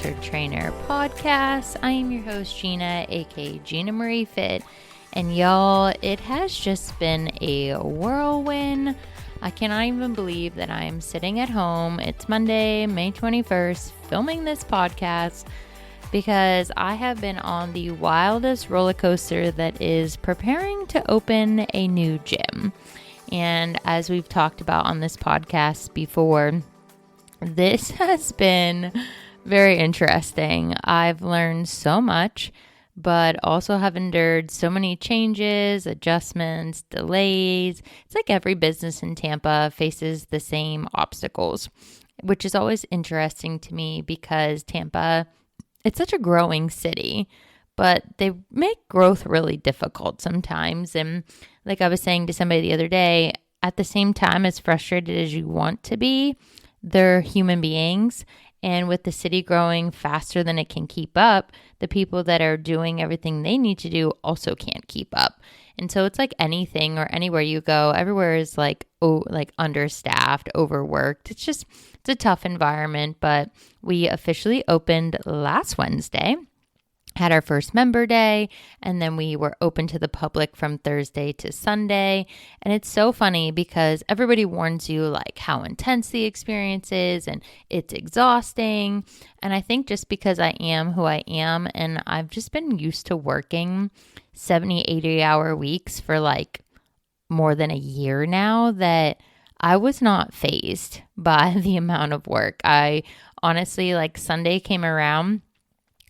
Unfiltered Trainer podcast. I am your host, Gina, aka Gina Marie Fit. And y'all, it has just been a whirlwind. I cannot even believe that I am sitting at home. It's Monday, May 21st, filming this podcast because I have been on the wildest roller coaster that is preparing to open a new gym. And as we've talked about on this podcast before, this has been very interesting. I've learned so much, but also have endured so many changes, adjustments, delays. It's like every business in Tampa faces the same obstacles, which is always interesting to me because Tampa, it's such a growing city, but they make growth really difficult sometimes. And like I was saying to somebody the other day, at the same time, as frustrated as you want to be, they're human beings. And with the city growing faster than it can keep up, the people that are doing everything they need to do also can't keep up. And so it's like anything or anywhere you go, everywhere is like understaffed, overworked. It's a tough environment, but we officially opened last Wednesday. Had our first member day, and then we were open to the public from Thursday to Sunday. And it's so funny because everybody warns you like how intense the experience is and it's exhausting. And I think just because I am who I am and I've just been used to working 70, 80-hour weeks for like more than a year now, that I was not fazed by the amount of work. I honestly, like Sunday came around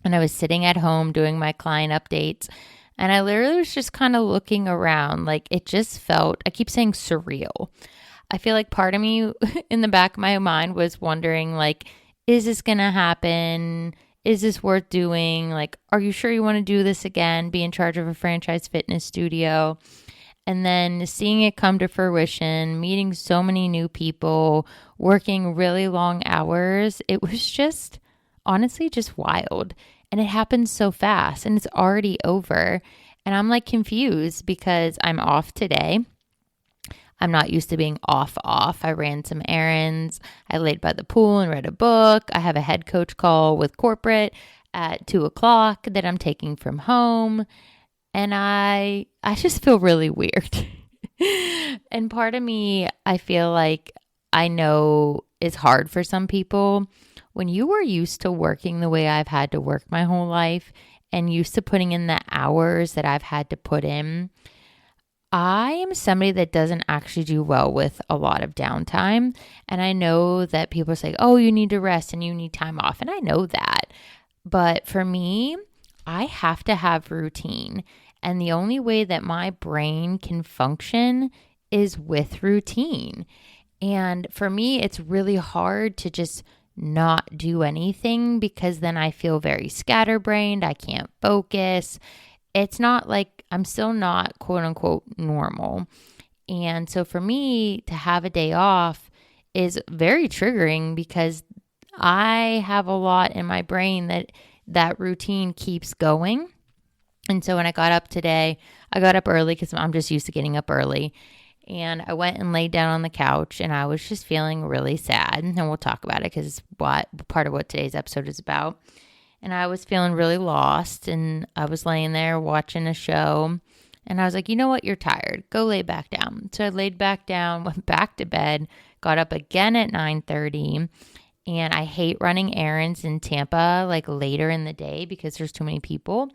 and I was sitting at home doing my client updates, and I literally was just kind of looking around. Like it just felt, I keep saying surreal. I feel like part of me in the back of my mind was wondering, like, is this going to happen? Is this worth doing? Like, are you sure you want to do this again? Be in charge of a franchise fitness studio? And then seeing it come to fruition, meeting so many new people, working really long hours, it was just honestly just wild. And it happened so fast and it's already over. And I'm like confused because I'm off today. I'm not used to being off. I ran some errands. I laid by the pool and read a book. I have a head coach call with corporate at 2:00 that I'm taking from home. And I just feel really weird. And part of me, I feel like I know is hard for some people. When you were used to working the way I've had to work my whole life and used to putting in the hours that I've had to put in, I am somebody that doesn't actually do well with a lot of downtime. And I know that people say, oh, you need to rest and you need time off. And I know that. But for me, I have to have routine. And the only way that my brain can function is with routine. And for me, it's really hard to just not do anything because then I feel very scatterbrained. I can't focus. It's not like I'm still not quote unquote normal. And so for me to have a day off is very triggering because I have a lot in my brain that routine keeps going. And so when I got up today, I got up early because I'm just used to getting up early. And I went and laid down on the couch and I was just feeling really sad. And we'll talk about it because it's part of what today's episode is about. And I was feeling really lost and I was laying there watching a show. And I was like, you know what? You're tired. Go lay back down. So I laid back down, went back to bed, got up again at 9:30. And I hate running errands in Tampa like later in the day because there's too many people.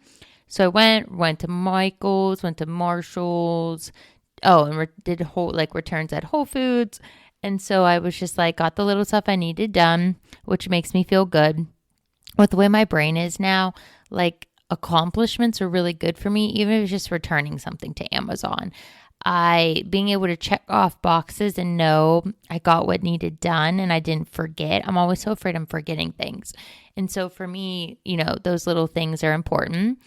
So I went to Michael's, went to Marshall's. Oh, and did returns at Whole Foods. And so I was just like, got the little stuff I needed done, which makes me feel good. With the way my brain is now, like accomplishments are really good for me, even if it's just returning something to Amazon. Being able to check off boxes and know I got what needed done and I didn't forget. I'm always so afraid I'm forgetting things. And so for me, those little things are important.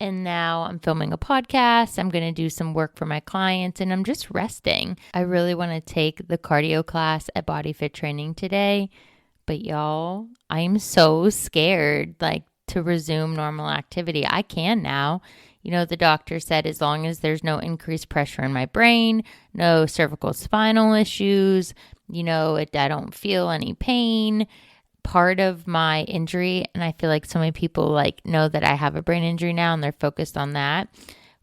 And now I'm filming a podcast. I'm going to do some work for my clients and I'm just resting. I really want to take the cardio class at Body Fit Training today. But y'all, I'm so scared to resume normal activity. I can now. The doctor said as long as there's no increased pressure in my brain, no cervical spinal issues, I don't feel any pain, part of my injury, and I feel like so many people like know that I have a brain injury now and they're focused on that.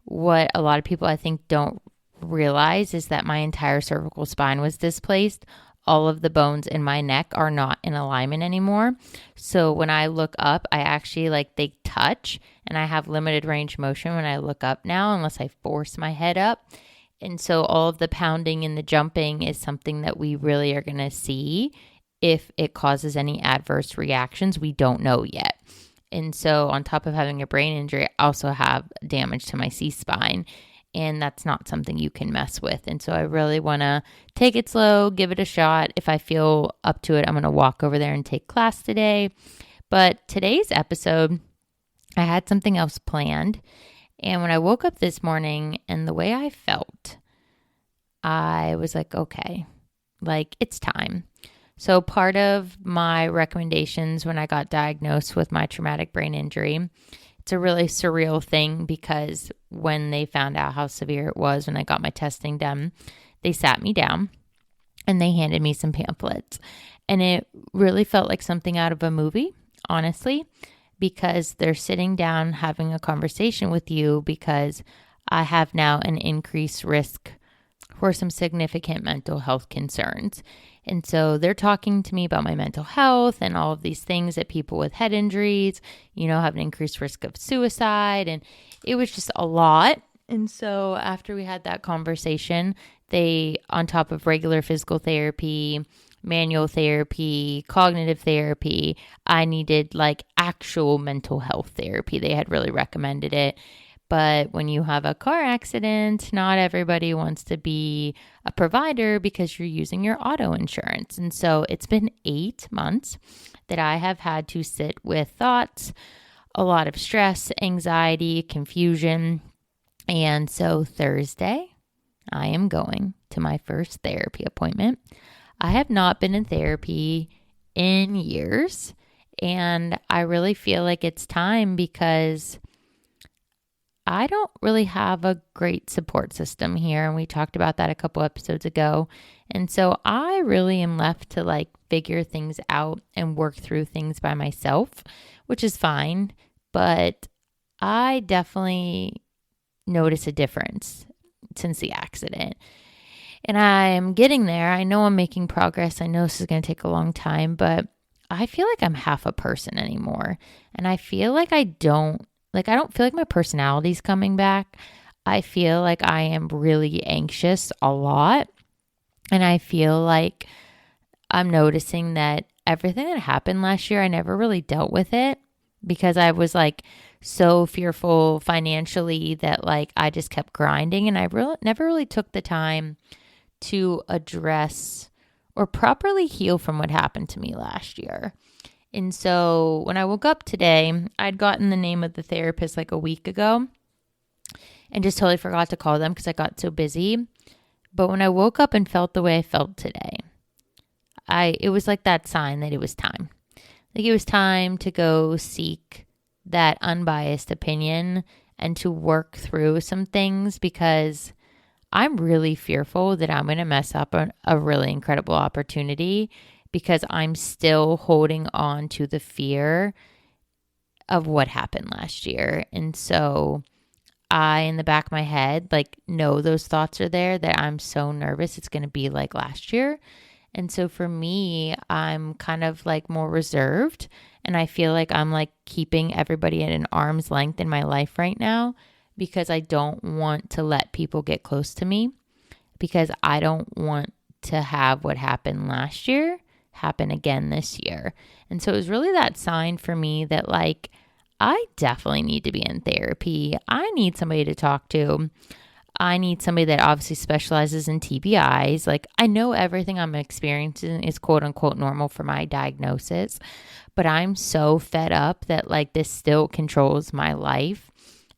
What a lot of people I think don't realize is that my entire cervical spine was displaced. All of the bones in my neck are not in alignment anymore. So when I look up, I actually they touch, and I have limited range of motion when I look up now, unless I force my head up. And so all of the pounding and the jumping is something that we really are going to see if it causes any adverse reactions. We don't know yet. And so on top of having a brain injury, I also have damage to my C-spine. And that's not something you can mess with. And so I really want to take it slow, give it a shot. If I feel up to it, I'm going to walk over there and take class today. But today's episode, I had something else planned. And when I woke up this morning and the way I felt, I was like, okay, it's time. So part of my recommendations when I got diagnosed with my traumatic brain injury, it's a really surreal thing because when they found out how severe it was, when I got my testing done, they sat me down and they handed me some pamphlets. And it really felt like something out of a movie, honestly, because they're sitting down having a conversation with you because I have now an increased risk for some significant mental health concerns. And so they're talking to me about my mental health and all of these things that people with head injuries, have an increased risk of suicide. And it was just a lot. And so after we had that conversation, they, on top of regular physical therapy, manual therapy, cognitive therapy, I needed actual mental health therapy. They had really recommended it. But when you have a car accident, not everybody wants to be a provider because you're using your auto insurance. And so it's been 8 months that I have had to sit with thoughts, a lot of stress, anxiety, confusion. And so Thursday, I am going to my first therapy appointment. I have not been in therapy in years, and I really feel like it's time because I don't really have a great support system here. And we talked about that a couple episodes ago. And so I really am left to figure things out and work through things by myself, which is fine. But I definitely notice a difference since the accident. And I am getting there. I know I'm making progress. I know this is going to take a long time, but I feel like I'm half a person anymore. And I feel like I don't feel like my personality's coming back. I feel like I am really anxious a lot. And I feel like I'm noticing that everything that happened last year, I never really dealt with it because I was so fearful financially that I just kept grinding. And I never really took the time to address or properly heal from what happened to me last year. And so when I woke up today, I'd gotten the name of the therapist a week ago and just totally forgot to call them because I got so busy. But when I woke up and felt the way I felt today, it was that sign that it was time. It was time to go seek that unbiased opinion and to work through some things because I'm really fearful that I'm going to mess up a really incredible opportunity because I'm still holding on to the fear of what happened last year. And so I, in the back of my head, know those thoughts are there, that I'm so nervous it's going to be like last year. And so for me, I'm kind of more reserved, and I feel like I'm keeping everybody at an arm's length in my life right now because I don't want to let people get close to me because I don't want to have what happened last year happen again this year. And so it was really that sign for me that I definitely need to be in therapy. I need somebody to talk to. I need somebody that obviously specializes in TBIs. I know everything I'm experiencing is quote unquote normal for my diagnosis, but I'm so fed up that this still controls my life.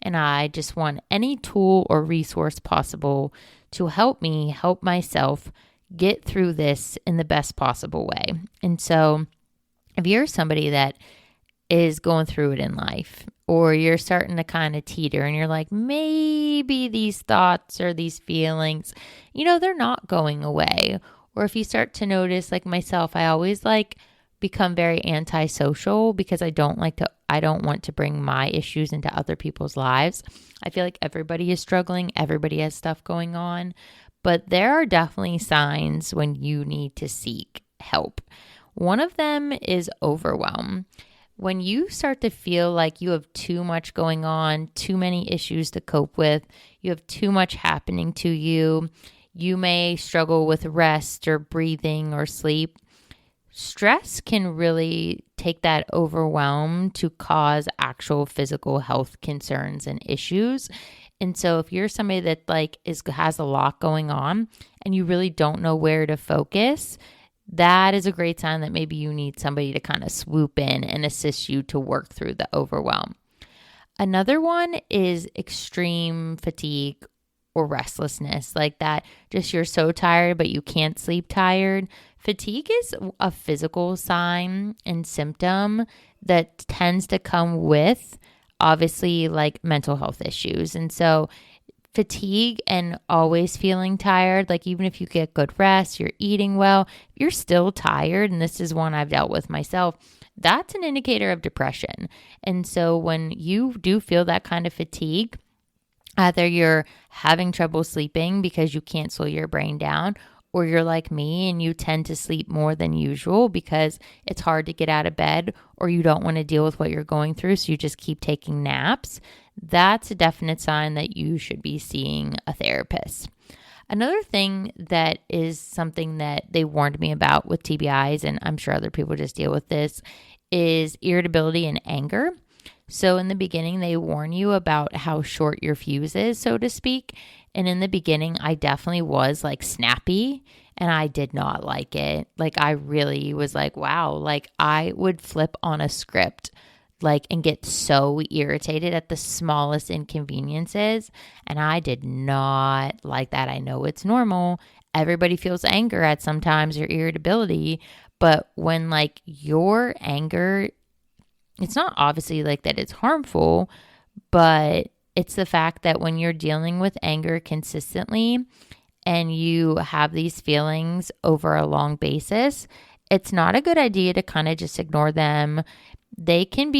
And I just want any tool or resource possible to help me help myself get through this in the best possible way. And so if you're somebody that is going through it in life, or you're starting to kind of teeter and you're maybe these thoughts or these feelings, they're not going away. Or if you start to notice, myself, I always become very antisocial because I don't want to bring my issues into other people's lives. I feel like everybody is struggling, everybody has stuff going on, but there are definitely signs when you need to seek help. One of them is overwhelm. When you start to feel like you have too much going on, too many issues to cope with, you have too much happening to you, you may struggle with rest or breathing or sleep. Stress can really take that overwhelm to cause actual physical health concerns and issues. And so if you're somebody that has a lot going on and you really don't know where to focus, that is a great sign that maybe you need somebody to kind of swoop in and assist you to work through the overwhelm. Another one is extreme fatigue or restlessness, like that just you're so tired but you can't sleep tired. Fatigue is a physical sign and symptom that tends to come with obviously like mental health issues. And so fatigue and always feeling tired, like even if you get good rest, you're eating well, you're still tired, and this is one I've dealt with myself, that's an indicator of depression. And so when you do feel that kind of fatigue, either you're having trouble sleeping because you can't slow your brain down, or you're like me and you tend to sleep more than usual because it's hard to get out of bed, or you don't want to deal with what you're going through, so you just keep taking naps, that's a definite sign that you should be seeing a therapist. Another thing that is something that they warned me about with TBIs, and I'm sure other people just deal with this, is irritability and anger. So in the beginning, they warn you about how short your fuse is, so to speak. And in the beginning, I definitely was like snappy and I did not like it. Like I really was like, wow, like I would flip on a script and get so irritated at the smallest inconveniences. And I did not like that. I know it's normal. Everybody feels anger at sometimes or irritability. But when like your anger, it's not obviously like that it's harmful, but it's the fact that when you're dealing with anger consistently and you have these feelings over a long basis, it's not a good idea to kind of just ignore them. They can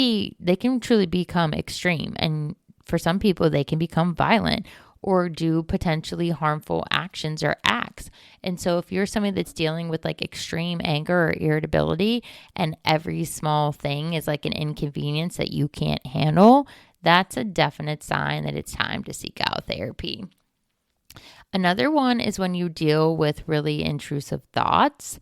truly become extreme. And for some people, they can become violent or do potentially harmful actions or acts. And so if you're somebody that's dealing with like extreme anger or irritability and every small thing is like an inconvenience that you can't handle, that's a definite sign that it's time to seek out therapy. Another one is when you deal with really intrusive thoughts.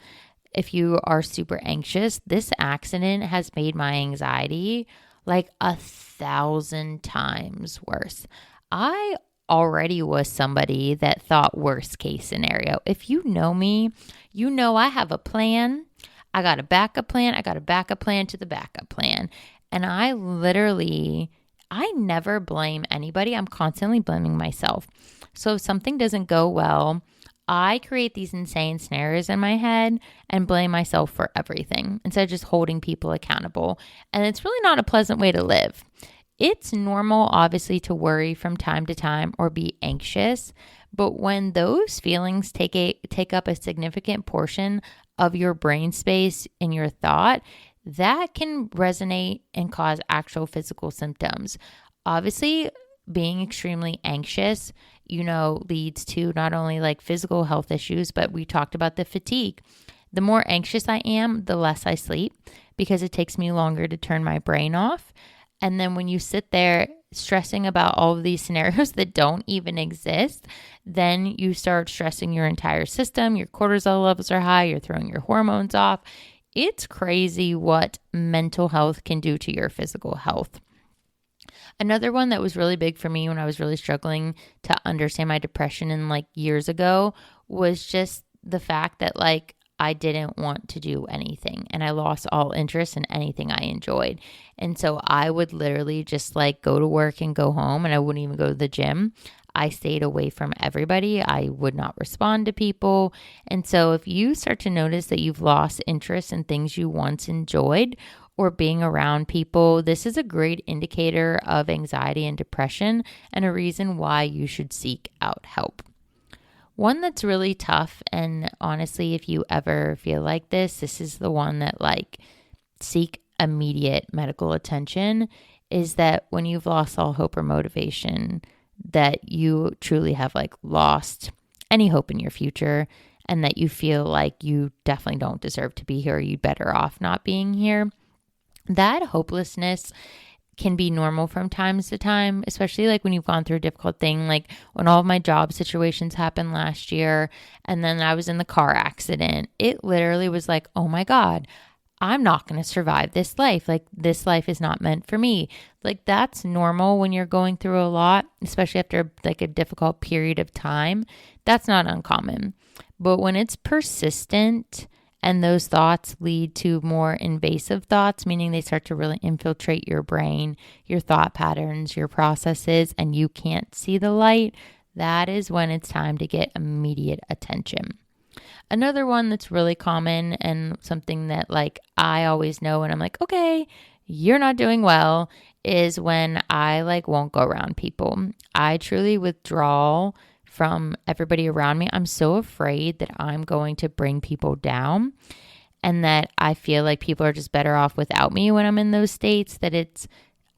If you are super anxious, this accident has made my anxiety like 1,000 times worse. I already was somebody that thought worst case scenario. If you know me, you know I have a plan. I got a backup plan. I got a backup plan to the backup plan. And I never blame anybody. I'm constantly blaming myself. So if something doesn't go well, I create these insane scenarios in my head and blame myself for everything instead of just holding people accountable. And it's really not a pleasant way to live. It's normal, obviously, to worry from time to time or be anxious. But when those feelings take up a significant portion of your brain space in your thought, that can resonate and cause actual physical symptoms. Obviously, being extremely anxious, leads to not only like physical health issues, but we talked about the fatigue. The more anxious I am, the less I sleep because it takes me longer to turn my brain off. And then when you sit there stressing about all of these scenarios that don't even exist, then you start stressing your entire system. Your cortisol levels are high. You're throwing your hormones off. It's crazy what mental health can do to your physical health. Another one that was really big for me when I was really struggling to understand my depression years ago was just the fact that I didn't want to do anything and I lost all interest in anything I enjoyed. And so I would literally just go to work and go home, and I wouldn't even go to the gym. I stayed away from everybody. I would not respond to people. And so if you start to notice that you've lost interest in things you once enjoyed or being around people, this is a great indicator of anxiety and depression and a reason why you should seek out help. One that's really tough, and honestly, if you ever feel like this is the one that like seek immediate medical attention, is that when you've lost all hope or motivation, that you truly have like lost any hope in your future, and that you feel like you definitely don't deserve to be here, or you'd better off not being here. That hopelessness can be normal from time to time, especially like when you've gone through a difficult thing, like when all of my job situations happened last year, and then I was in the car accident. It literally was like, oh my God, I'm not going to survive this life. Like, this life is not meant for me. Like, that's normal when you're going through a lot, especially after like a difficult period of time. That's not uncommon. But when it's persistent and those thoughts lead to more invasive thoughts, meaning they start to really infiltrate your brain, your thought patterns, your processes, and you can't see the light, that is when it's time to get immediate attention. Another one that's really common and something that like I always know when I'm like, okay, you're not doing well, is when I like won't go around people. I truly withdraw from everybody around me. I'm so afraid that I'm going to bring people down, and that I feel like people are just better off without me when I'm in those states, that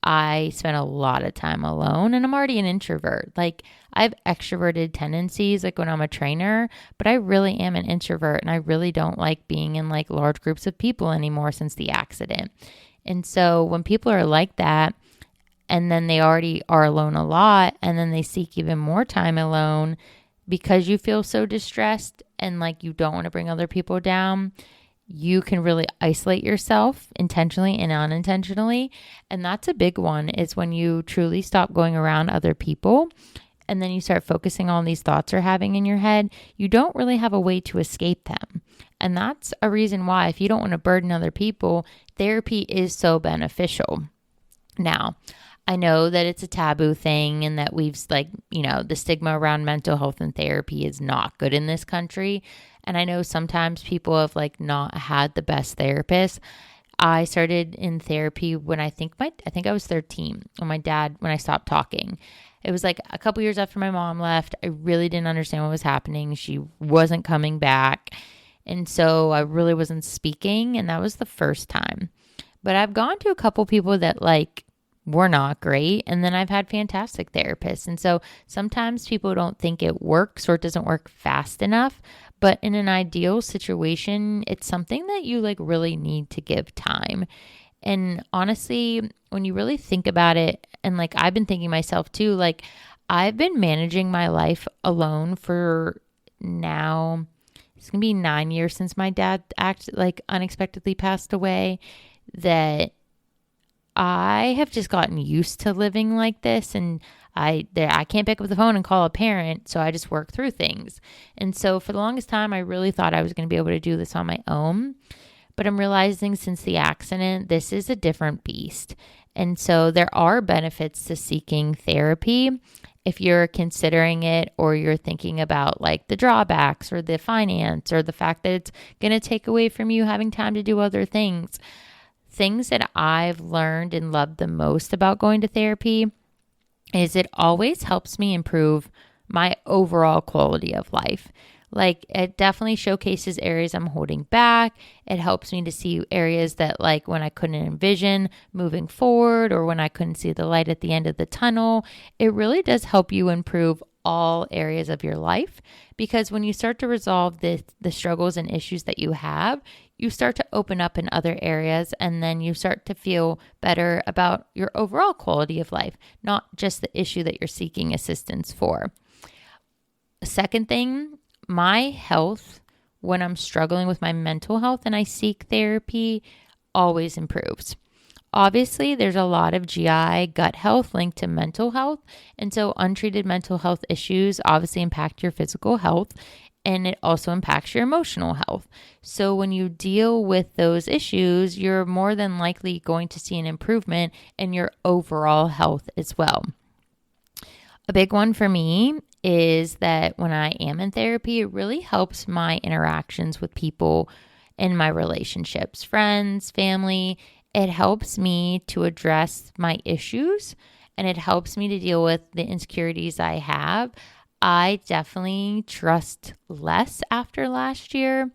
I spend a lot of time alone, and I'm already an introvert. Like, I have extroverted tendencies like when I'm a trainer, but I really am an introvert, and I really don't like being in like large groups of people anymore since the accident. And so when people are like that, and then they already are alone a lot, and then they seek even more time alone because you feel so distressed and like you don't want to bring other people down, you can really isolate yourself intentionally and unintentionally. And that's a big one, is when you truly stop going around other people and then you start focusing on these thoughts you're having in your head. You don't really have a way to escape them. And that's a reason why, if you don't want to burden other people, therapy is so beneficial. Now, I know that it's a taboo thing, and that we've like, the stigma around mental health and therapy is not good in this country. And I know sometimes people have like not had the best therapist. I started in therapy when I think I was 13 when I stopped talking. It was like a couple years after my mom left. I really didn't understand what was happening. She wasn't coming back. And so I really wasn't speaking. And that was the first time. But I've gone to a couple people that like were not great. And then I've had fantastic therapists. And so sometimes people don't think it works, or it doesn't work fast enough. But in an ideal situation, it's something that you like really need to give time. And honestly, when you really think about it, and like I've been thinking myself too, like I've been managing my life alone for now, it's going to be 9 years since my dad unexpectedly passed away, that I have just gotten used to living like this, and I can't pick up the phone and call a parent, so I just work through things. And so for the longest time, I really thought I was going to be able to do this on my own, but I'm realizing since the accident, this is a different beast. And so there are benefits to seeking therapy. If you're considering it, or you're thinking about like the drawbacks or the finance or the fact that it's going to take away from you having time to do other things. Things that I've learned and loved the most about going to therapy is it always helps me improve my overall quality of life. Like, it definitely showcases areas I'm holding back. It helps me to see areas that like when I couldn't envision moving forward, or when I couldn't see the light at the end of the tunnel. It really does help you improve all areas of your life, because when you start to resolve the struggles and issues that you have, you start to open up in other areas, and then you start to feel better about your overall quality of life, not just the issue that you're seeking assistance for. Second thing, my health, when I'm struggling with my mental health and I seek therapy, always improves. Obviously, there's a lot of GI gut health linked to mental health. And so untreated mental health issues obviously impact your physical health, and it also impacts your emotional health. So when you deal with those issues, you're more than likely going to see an improvement in your overall health as well. A big one for me is that when I am in therapy, it really helps my interactions with people in my relationships, friends, family. It helps me to address my issues, and it helps me to deal with the insecurities I have. I definitely trust less after last year.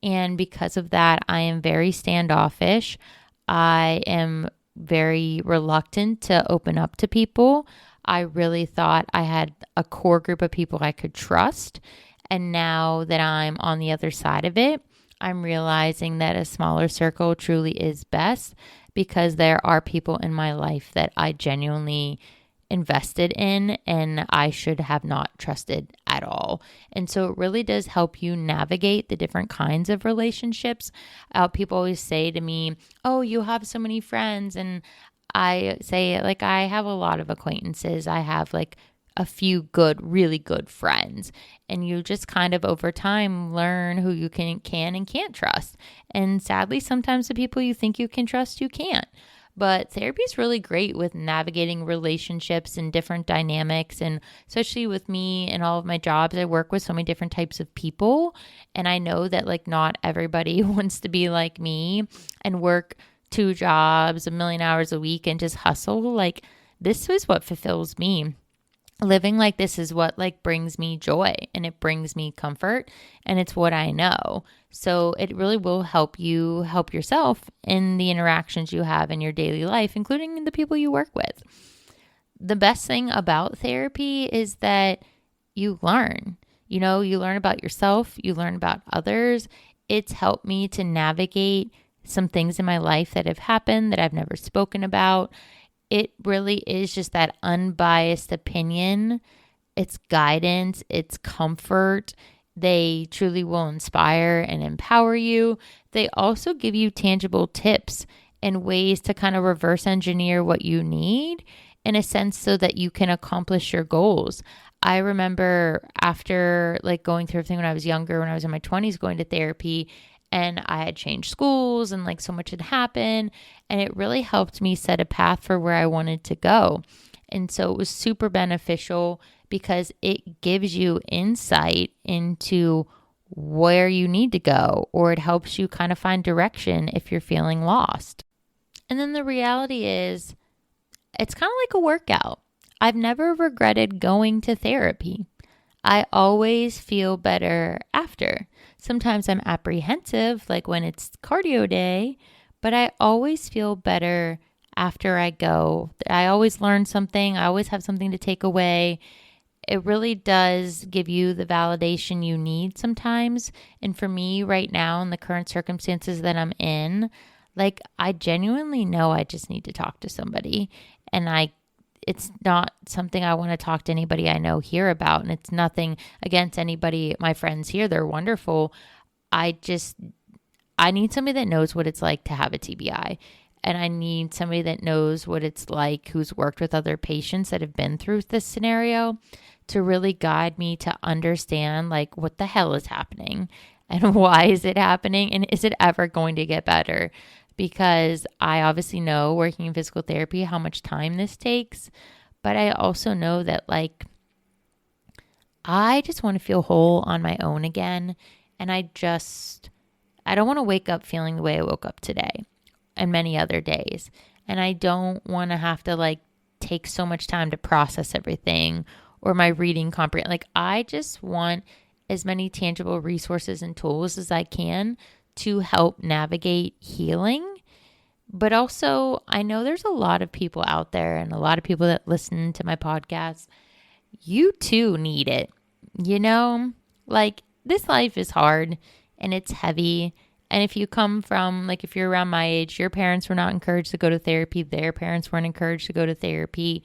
And because of that, I am very standoffish. I am very reluctant to open up to people. I really thought I had a core group of people I could trust. And now that I'm on the other side of it, I'm realizing that a smaller circle truly is best because there are people in my life that I genuinely invested in and I should have not trusted at all. And so it really does help you navigate the different kinds of relationships. People always say to me, oh, you have so many friends. And I say, like, I have a lot of acquaintances. I have like a few really good friends. And you just kind of over time learn who you can and can't trust. And sadly, sometimes the people you think you can trust, you can't. But therapy is really great with navigating relationships and different dynamics. And especially with me and all of my jobs, I work with so many different types of people. And I know that like not everybody wants to be like me and work 2 jobs, 1,000,000 hours a week and just hustle. Like this is what fulfills me. Living like this is what like brings me joy and it brings me comfort and it's what I know. So it really will help you help yourself in the interactions you have in your daily life, including the people you work with. The best thing about therapy is that you learn. You learn about yourself, you learn about others. It's helped me to navigate some things in my life that have happened that I've never spoken about. It really is just that unbiased opinion. It's guidance, it's comfort. They truly will inspire and empower you. They also give you tangible tips and ways to kind of reverse engineer what you need in a sense so that you can accomplish your goals. I remember after like going through everything when I was younger, when I was in my 20s, going to therapy, and I had changed schools and like so much had happened, and it really helped me set a path for where I wanted to go. And so it was super beneficial because it gives you insight into where you need to go, or it helps you kind of find direction if you're feeling lost. And then the reality is it's kind of like a workout. I've never regretted going to therapy. I always feel better after. Sometimes I'm apprehensive, like when it's cardio day, but I always feel better after I go. I always learn something. I always have something to take away. It really does give you the validation you need sometimes. And for me right now, in the current circumstances that I'm in, like I genuinely know I just need to talk to somebody. And it's not something I want to talk to anybody I know here about. And it's nothing against anybody, my friends here. They're wonderful. I need somebody that knows what it's like to have a TBI. And I need somebody that knows what it's like, who's worked with other patients that have been through this scenario, to really guide me to understand like what the hell is happening and why is it happening and is it ever going to get better? Because I obviously know working in physical therapy how much time this takes, but I also know that like I just want to feel whole on my own again, and I don't want to wake up feeling the way I woke up today and many other days, and I don't want to have to like take so much time to process everything or my reading comprehend. Like I just want as many tangible resources and tools as I can to help navigate healing. But also, I know there's a lot of people out there and a lot of people that listen to my podcast. You too need it. Like this life is hard and it's heavy. And if you come from, like if you're around my age, your parents were not encouraged to go to therapy. Their parents weren't encouraged to go to therapy.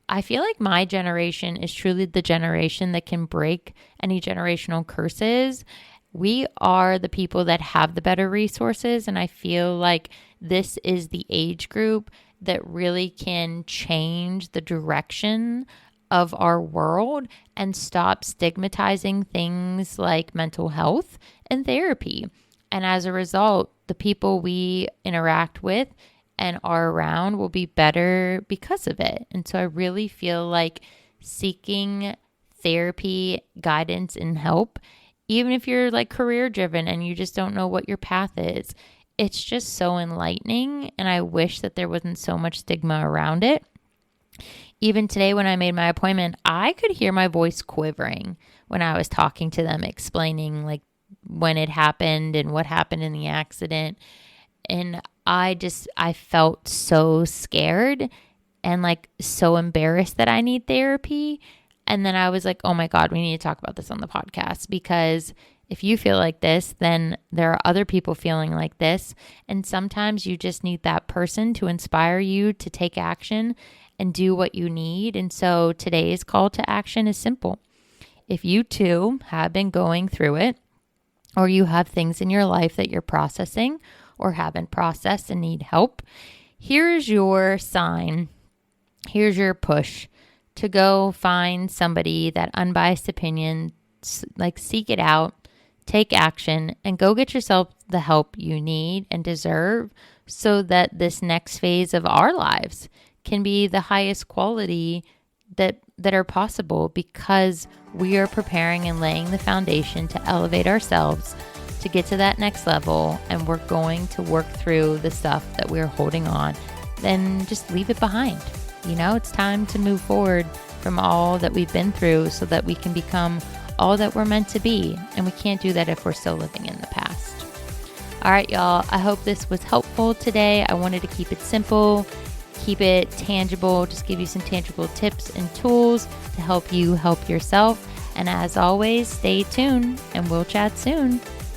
I feel like my generation is truly the generation that can break any generational curses. We are the people that have the better resources. And I feel like this is the age group that really can change the direction of our world and stop stigmatizing things like mental health and therapy. And as a result, the people we interact with and are around will be better because of it. And so I really feel like seeking therapy, guidance, and help, even if you're like career driven and you just don't know what your path is, it's just so enlightening. And I wish that there wasn't so much stigma around it. even today when I made my appointment, I could hear my voice quivering when I was talking to them, explaining like when it happened and what happened in the accident. And I felt so scared and like so embarrassed that I need therapy. And then I was like, oh my God, we need to talk about this on the podcast, because if you feel like this, then there are other people feeling like this. And sometimes you just need that person to inspire you to take action and do what you need. And so today's call to action is simple. If you too have been going through it, or you have things in your life that you're processing or haven't processed and need help, here's your sign. Here's your push to go find somebody, that unbiased opinion, like seek it out, take action, and go get yourself the help you need and deserve, so that this next phase of our lives can be the highest quality that are possible, because we are preparing and laying the foundation to elevate ourselves to get to that next level. And we're going to work through the stuff that we're holding on, then just leave it behind. It's time to move forward from all that we've been through so that we can become all that we're meant to be. And we can't do that if we're still living in the past. All right, y'all. I hope this was helpful today. I wanted to keep it simple, keep it tangible, just give you some tangible tips and tools to help you help yourself. And as always, stay tuned and we'll chat soon.